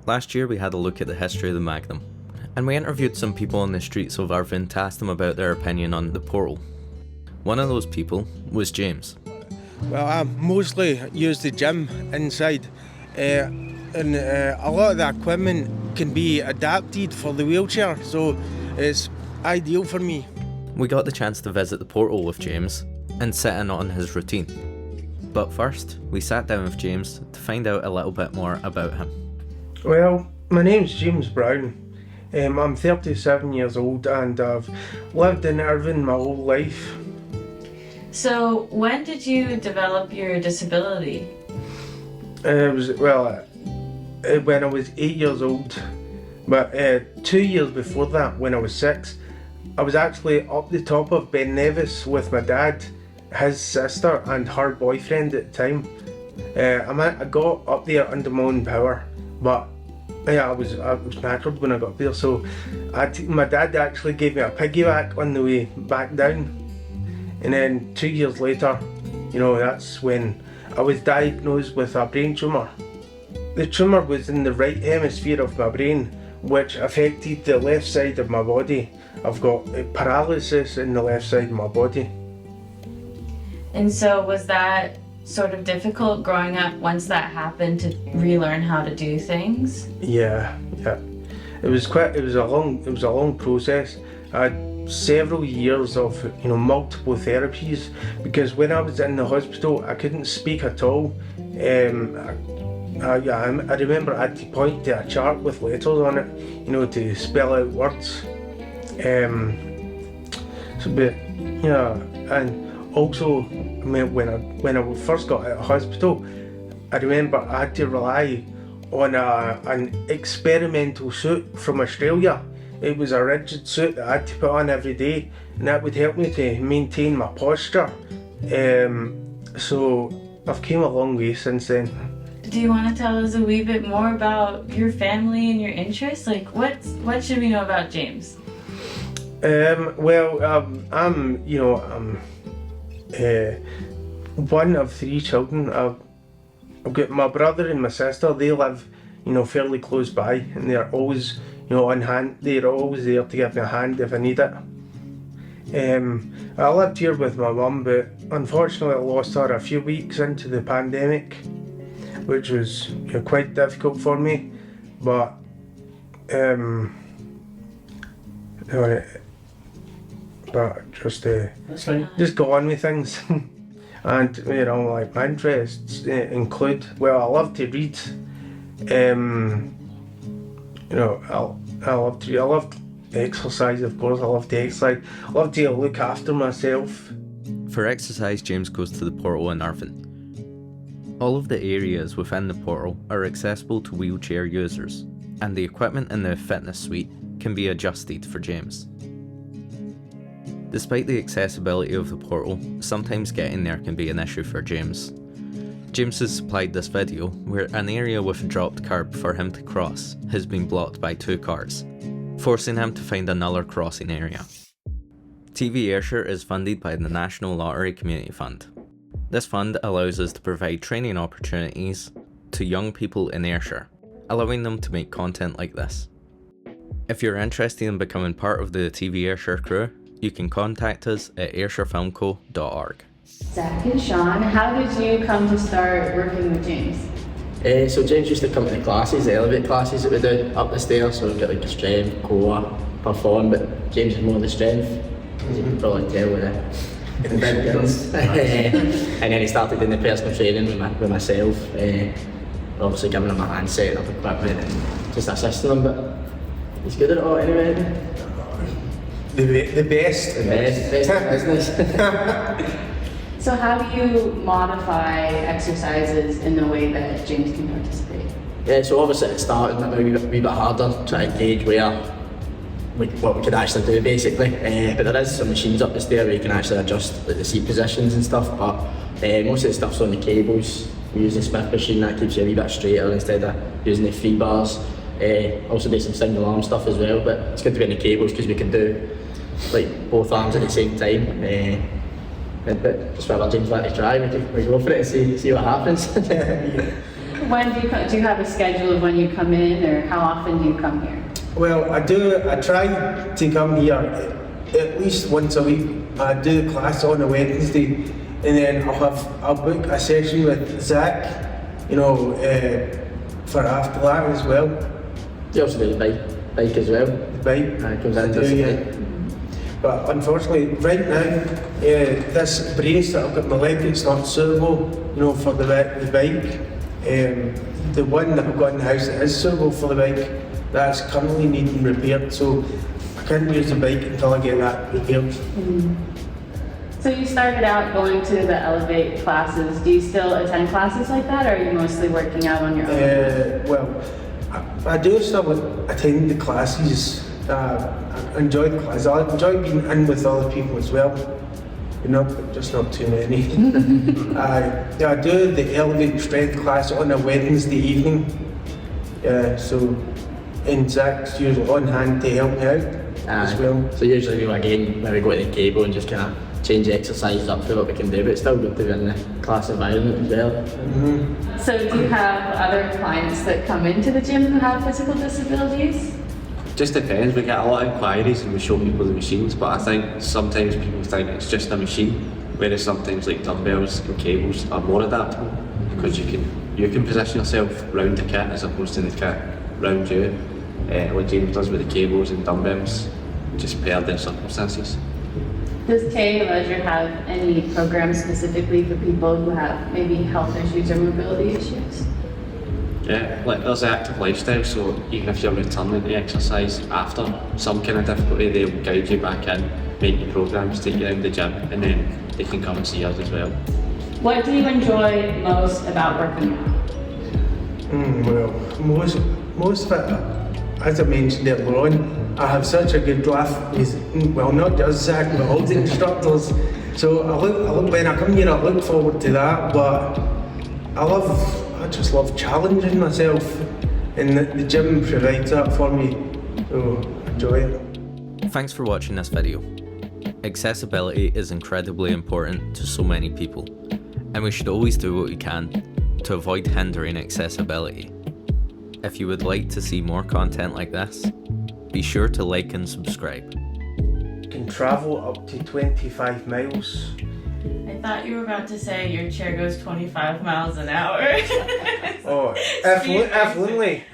Last year we had a look at the history of the Magnum, and we interviewed some people on the streets of Irvine to ask them about their opinion on the Portal. One of those people was James. Well, I mostly use the gym inside, and a lot of the equipment can be adapted for the wheelchair, so it's ideal for me. We got the chance to visit the Portal with James and sit in on his routine. But first, we sat down with James to find out a little bit more about him. Well, my name's James Brown. I'm 37 years old and I've lived in Irvine my whole life. So, when did you develop your disability? When I was 8 years old. But 2 years before that, when I was 6, I was actually up the top of Ben Nevis with my dad, his sister and her boyfriend at the time. I got up there under my own power, but I was knackered when I got there, so my dad actually gave me a piggyback on the way back down. And then 2 years later, that's when I was diagnosed with a brain tumour. The tumour was in the right hemisphere of my brain, which affected the left side of my body. I've got paralysis in the left side of my body. And so was that sort of difficult growing up once that happened to relearn how to do things? Yeah. It was a long process. I had several years of multiple therapies, because when I was in the hospital I couldn't speak at all. I remember I had to point to a chart with letters on it, to spell out words. And also, when I first got out of hospital, I remember I had to rely on an experimental suit from Australia. It was a rigid suit that I had to put on every day, and that would help me to maintain my posture. So I've came a long way since then. Do you want to tell us a wee bit more about your family and your interests? Like, what should we know about James? I'm one of 3 children. I've got my brother and my sister. They live, fairly close by, and they're always, on hand. They're always there to give me a hand if I need it. I lived here with my mum, but unfortunately I lost her a few weeks into the pandemic, which was quite difficult for me. But just go on with things. And my interests include, I love to read. I love to read. I love exercise, of course. I love to exercise. I love to look after myself. For exercise, James goes to the Portal in Irvine. All of the areas within the Portal are accessible to wheelchair users, and the equipment in the fitness suite can be adjusted for James. Despite the accessibility of the Portal, sometimes getting there can be an issue for James. James has supplied this video where an area with a dropped curb for him to cross has been blocked by 2 cars, forcing him to find another crossing area. TV Ayrshire is funded by the National Lottery Community Fund. This fund allows us to provide training opportunities to young people in Ayrshire, allowing them to make content like this. If you're interested in becoming part of the TV Ayrshire crew, you can contact us at ayrshirefilmco.org. Zach and Sean, how did you come to start working with James? So James used to come to the classes, the Elevate classes that we do up the stairs, so we get like the strength, core, perform, but James is more the strength, as you can probably tell with the big girls. And then he started doing the personal training with myself, obviously giving him a hand, setting up equipment and just assisting him, but he's good at it all anyway. The best. The best in business. So how do you modify exercises in the way that James can participate? Yeah, so obviously it started a wee bit harder, trying to gauge what we could actually do basically. But there is some machines up the stair where you can actually adjust the seat positions and stuff, but most of the stuff's on the cables. We use the Smith machine, that keeps you a wee bit straighter instead of using the free bars. Also do some single arm stuff as well, but it's good to be on the cables because we can do like both arms at the same time. But just whatever James like to try, we go for it and see what happens. When do you have a schedule of when you come in, or how often do you come here? Well, I try to come here at least once a week. I do the class on a Wednesday, and then I'll book a session with Zach, for after that as well. You also do the bike as well. The bike. Comes I in do, this yeah. But unfortunately, right now, this brace that I've got in my leg, it's not suitable, for the bike. The one that I've got in the house that is suitable for the bike, that's currently needing repaired, so I can't use the bike until I get that repaired. So you started out going to the Elevate classes. Do you still attend classes like that, or are you mostly working out on your own? Well, I do still attend the classes. I enjoy the classes. I enjoy being in with other people as well. But just not too many. I do the Elevate Strength class on a Wednesday evening. And Zach's usually on hand to help me out as well. So usually we again maybe go to the cable and just kind of change the exercises up for what we can do, but it's still good to be in the class environment as well. So do you have other clients that come into the gym who have physical disabilities? Just depends. We get a lot of inquiries and we show people the machines, but I think sometimes people think it's just a machine, whereas sometimes like dumbbells and cables are more adaptable because you can position yourself round the kit as opposed to the kit round you. What James does with the cables and dumbbells, just per their circumstances. Does TA Leisure have any programs specifically for people who have maybe health issues or mobility issues? Yeah, there's the active lifestyle, so even if you're returning to exercise after some kind of difficulty, they'll guide you back in, make you programs, take you around the gym, and then they can come and see us as well. What do you enjoy most about working out? Well, most of it, as I mentioned earlier on, I have such a good laugh with, not just Zach, but all the instructors. So when I come here, I look forward to that, but I just love challenging myself, and the gym provides that for me, so I enjoy it. Thanks for watching this video. Accessibility is incredibly important to so many people, and we should always do what we can to avoid hindering accessibility. If you would like to see more content like this, be sure to like and subscribe. You can travel up to 25 miles. I thought you were about to say your chair goes 25 miles an hour. Oh, if only.